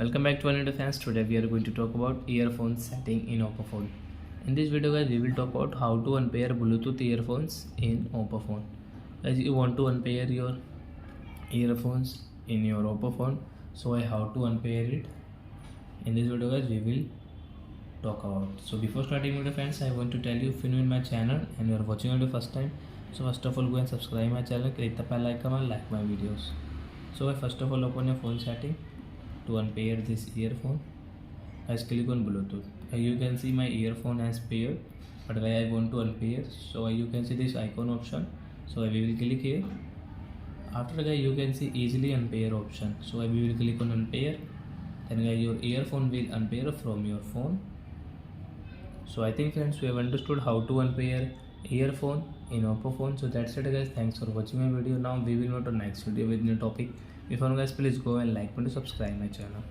Welcome back to another fans. Today we are going to talk about earphone setting in Oppo phone. In this video guys, we will talk about how to unpair Bluetooth earphones in Oppo phone. As you want to unpair your earphones in your Oppo phone, so how to unpair it. In this video guys, we will talk about. So before starting video fans, I want to tell you if you are new in my channel and you are watching on the first time, so first of all go and subscribe my channel, click the bell icon and like my videos. So first of all open your phone setting. To unpair this earphone, guys click on Bluetooth. You can see my earphone has paired, but why I want to unpair, so you can see this icon option, so we will click here. After guys you can see easily unpair option, so we will click on unpair. Then guys your earphone will unpair from your phone. So I think friends we have understood how to unpair earphone in Oppo phone. So that's it guys, thanks for watching my video. Now we will move to next video with new topic. Before guys, please go and like and subscribe my channel.